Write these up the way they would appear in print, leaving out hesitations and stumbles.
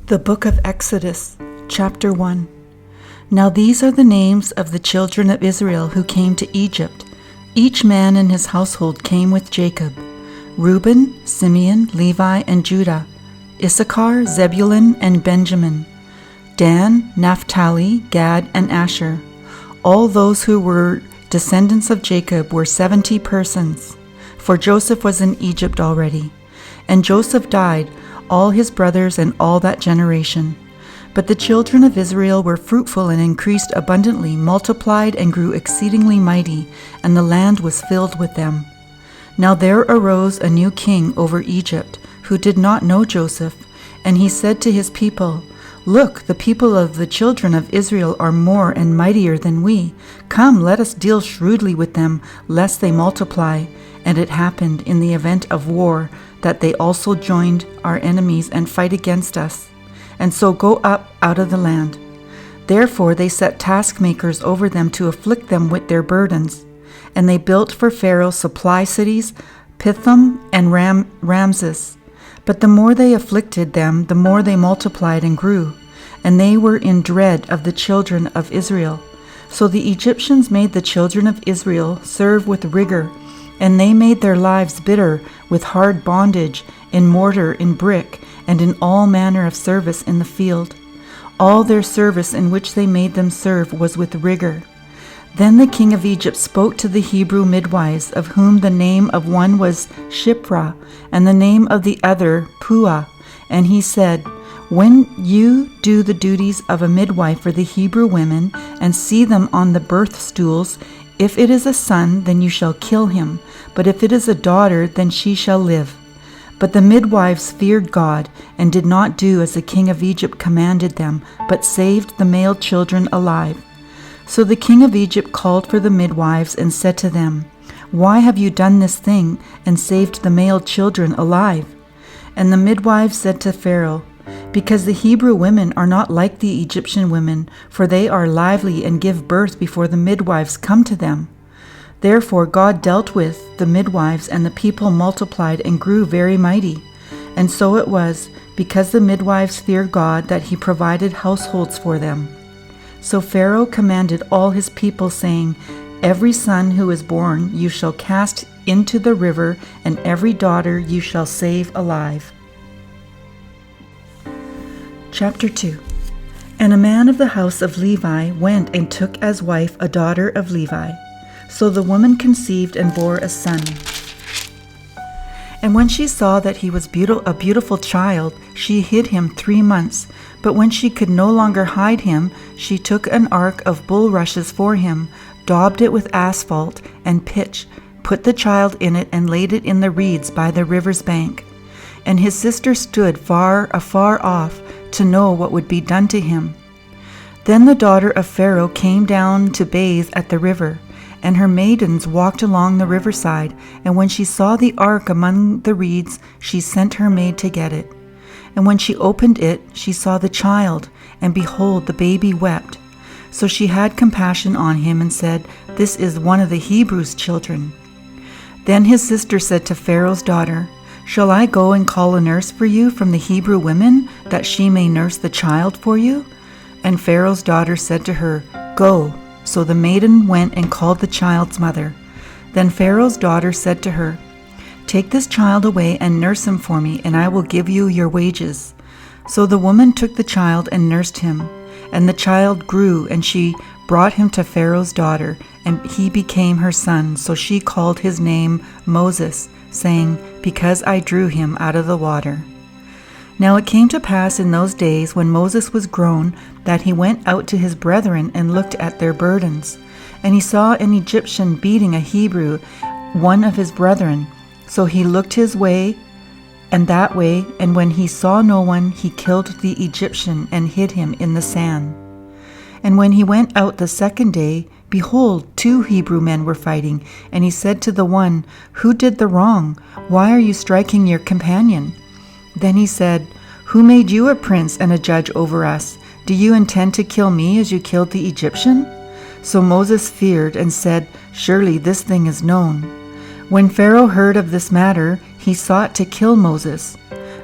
The Book of Exodus, Chapter 1. Now these are the names of the children of Israel who came to Egypt. Each man and his household came with Jacob: Reuben, Simeon, Levi, and Judah; Issachar, Zebulun, and Benjamin; Dan, Naphtali, Gad, and Asher. All those who were descendants of Jacob were 70 persons, for Joseph was in Egypt already. And Joseph died, all his brothers and all that generation. But the children of Israel were fruitful and increased abundantly, multiplied and grew exceedingly mighty, and the land was filled with them. Now there arose a new king over Egypt, who did not know Joseph, and he said to his people, "Look, the people of the children of Israel are more and mightier than we. Come, let us deal shrewdly with them, lest they multiply." And it happened in the event of war that they also joined our enemies and fight against us, and so go up out of the land. Therefore they set taskmakers over them to afflict them with their burdens. And they built for Pharaoh supply cities, Pithom and Ramses. But the more they afflicted them, the more they multiplied and grew, and they were in dread of the children of Israel. So the Egyptians made the children of Israel serve with rigor, and they made their lives bitter with hard bondage, in mortar, in brick, and in all manner of service in the field. All their service in which they made them serve was with rigor. Then the king of Egypt spoke to the Hebrew midwives, of whom the name of one was Shiphrah, and the name of the other Puah. And he said, "When you do the duties of a midwife for the Hebrew women, and see them on the birth stools, if it is a son, then you shall kill him, but if it is a daughter, then she shall live." But the midwives feared God, and did not do as the king of Egypt commanded them, but saved the male children alive. So the king of Egypt called for the midwives and said to them, "Why have you done this thing, and saved the male children alive?" And the midwives said to Pharaoh, "Because the Hebrew women are not like the Egyptian women, for they are lively and give birth before the midwives come to them." Therefore God dealt with the midwives, and the people multiplied and grew very mighty. And so it was, because the midwives feared God, that he provided households for them. So Pharaoh commanded all his people, saying, "Every son who is born you shall cast into the river, and every daughter you shall save alive." Chapter 2. And a man of the house of Levi went and took as wife a daughter of Levi. So the woman conceived and bore a son. And when she saw that he was a beautiful child, she hid him 3 months. But when she could no longer hide him, she took an ark of bulrushes for him, daubed it with asphalt and pitch, put the child in it, and laid it in the reeds by the river's bank. And his sister stood afar off to know what would be done to him. Then the daughter of Pharaoh came down to bathe at the river, and her maidens walked along the riverside, and when she saw the ark among the reeds, she sent her maid to get it. And when she opened it, she saw the child, and behold, the baby wept. So she had compassion on him, and said, "This is one of the Hebrews' children." Then his sister said to Pharaoh's daughter, "Shall I go and call a nurse for you from the Hebrew women, that she may nurse the child for you?" And Pharaoh's daughter said to her, "Go." So the maiden went and called the child's mother. Then Pharaoh's daughter said to her, "Take this child away and nurse him for me, and I will give you your wages." So the woman took the child and nursed him. And the child grew, and she brought him to Pharaoh's daughter, and he became her son. So she called his name Moses, saying, "Because I drew him out of the water." Now it came to pass in those days, when Moses was grown, that he went out to his brethren and looked at their burdens. And he saw an Egyptian beating a Hebrew, one of his brethren. So he looked his way and that way, and when he saw no one, he killed the Egyptian and hid him in the sand. And when he went out the second day, behold, 2 Hebrew men were fighting. And he said to the one, "Who did the wrong? Why are you striking your companion?" Then he said, "Who made you a prince and a judge over us? Do you intend to kill me as you killed the Egyptian?" So Moses feared and said, "Surely this thing is known." When Pharaoh heard of this matter, he sought to kill Moses.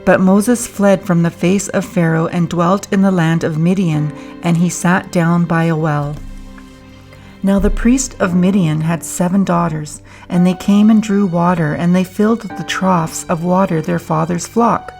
But Moses fled from the face of Pharaoh and dwelt in the land of Midian, and he sat down by a well. Now the priest of Midian had 7 daughters, and they came and drew water, and they filled the troughs of water their father's flock.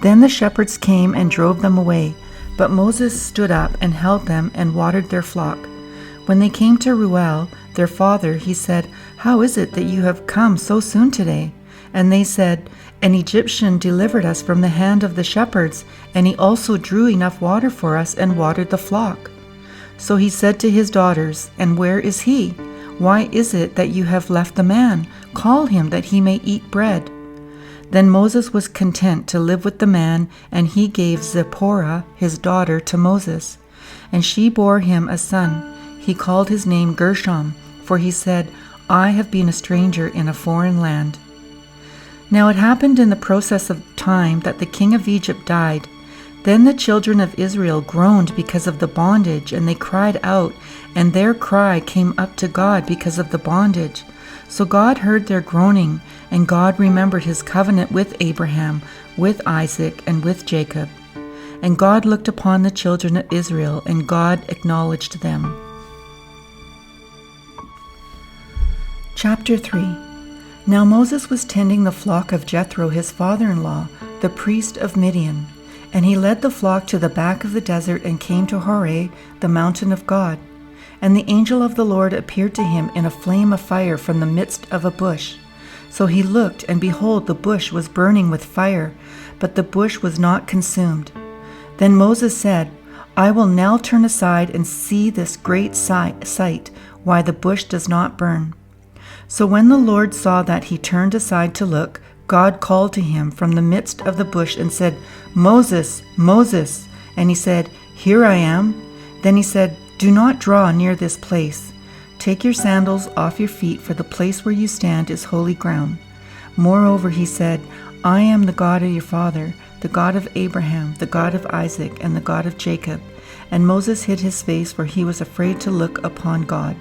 Then the shepherds came and drove them away, but Moses stood up and held them and watered their flock. When they came to Reuel, their father, he said, "How is it that you have come so soon today?" And they said, "An Egyptian delivered us from the hand of the shepherds, and he also drew enough water for us and watered the flock." So he said to his daughters, "And where is he? Why is it that you have left the man? Call him that he may eat bread." Then Moses was content to live with the man, and he gave Zipporah, his daughter, to Moses. And she bore him a son. He called his name Gershom, for he said, "I have been a stranger in a foreign land." Now it happened in the process of time that the king of Egypt died. Then the children of Israel groaned because of the bondage, and they cried out, and their cry came up to God because of the bondage. So God heard their groaning, and God remembered his covenant with Abraham, with Isaac, and with Jacob. And God looked upon the children of Israel, and God acknowledged them. Chapter 3. Now Moses was tending the flock of Jethro his father-in-law, the priest of Midian. And he led the flock to the back of the desert and came to Horeb, the mountain of God. And the angel of the Lord appeared to him in a flame of fire from the midst of a bush. So he looked, and behold, the bush was burning with fire, but the bush was not consumed. Then Moses said, "I will now turn aside and see this great sight, why the bush does not burn." So when the Lord saw that he turned aside to look, God called to him from the midst of the bush and said, "Moses, Moses." And he said, "Here I am." Then he said, "Do not draw near this place. Take your sandals off your feet, for the place where you stand is holy ground." Moreover, he said, "I am the God of your father, the God of Abraham, the God of Isaac, and the God of Jacob." And Moses hid his face, for he was afraid to look upon God.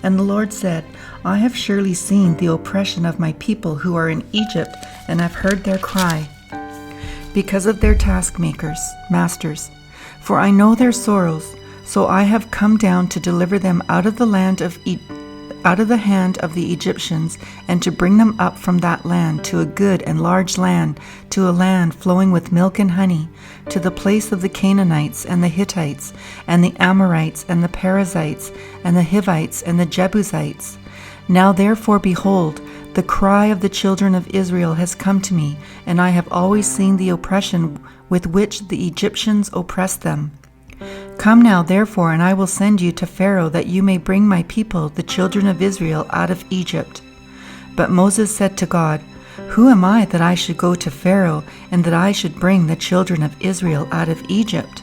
And the Lord said, "I have surely seen the oppression of my people who are in Egypt, and have heard their cry because of their masters. For I know their sorrows, so I have come down to deliver them out of the hand of the Egyptians, and to bring them up from that land to a good and large land, to a land flowing with milk and honey, to the place of the Canaanites and the Hittites and the Amorites and the Perizzites and the Hivites and the Jebusites. Now therefore, behold, the cry of the children of Israel has come to me, and I have always seen the oppression with which the Egyptians oppressed them. Come now, therefore, and I will send you to Pharaoh, that you may bring my people, the children of Israel, out of Egypt." But Moses said to God, "Who am I that I should go to Pharaoh, and that I should bring the children of Israel out of Egypt?"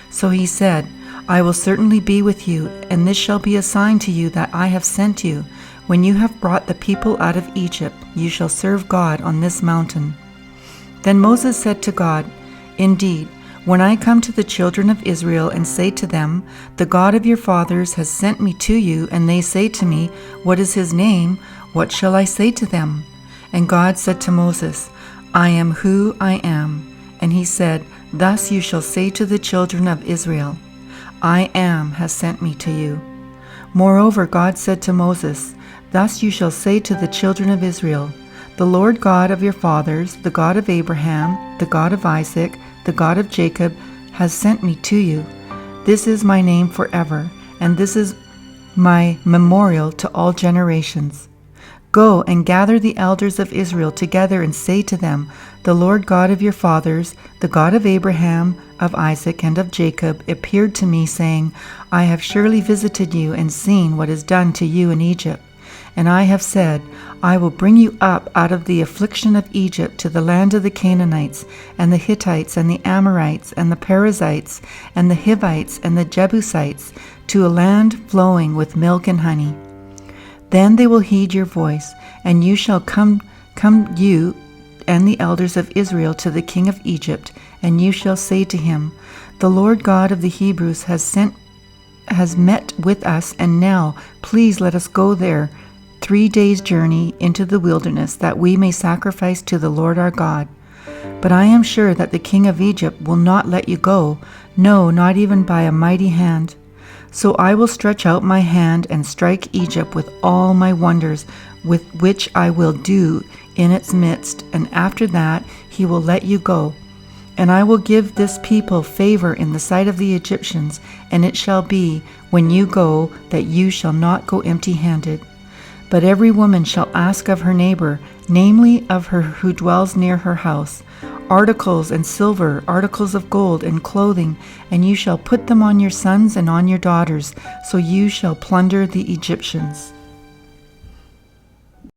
So he said, "I will certainly be with you, and this shall be a sign to you that I have sent you. When you have brought the people out of Egypt, you shall serve God on this mountain." Then Moses said to God, "Indeed, when I come to the children of Israel and say to them, 'The God of your fathers has sent me to you,' and they say to me, 'What is his name?' what shall I say to them?" And God said to Moses, "I am who I am." And he said, "Thus you shall say to the children of Israel, 'I am has sent me to you.'" Moreover, God said to Moses, "Thus you shall say to the children of Israel, 'The Lord God of your fathers, the God of Abraham, the God of Isaac, the God of Jacob, has sent me to you. This is my name forever, and this is my memorial to all generations. Go and gather the elders of Israel together and say to them, The Lord God of your fathers, the God of Abraham, of Isaac, and of Jacob, appeared to me, saying, I have surely visited you and seen what is done to you in Egypt. And I have said, I will bring you up out of the affliction of Egypt to the land of the Canaanites, and the Hittites, and the Amorites, and the Perizzites, and the Hivites, and the Jebusites, to a land flowing with milk and honey. Then they will heed your voice, and you shall come you and the elders of Israel to the king of Egypt, and you shall say to him, The Lord God of the Hebrews has met with us, and now please let us go there 3 days' journey into the wilderness, that we may sacrifice to the Lord our God. But I am sure that the king of Egypt will not let you go, no, not even by a mighty hand. So I will stretch out my hand and strike Egypt with all my wonders, with which I will do in its midst, and after that he will let you go. And I will give this people favor in the sight of the Egyptians, and it shall be, when you go, that you shall not go empty-handed. But every woman shall ask of her neighbor, namely of her who dwells near her house, articles and silver, articles of gold and clothing, and you shall put them on your sons and on your daughters, so you shall plunder the Egyptians.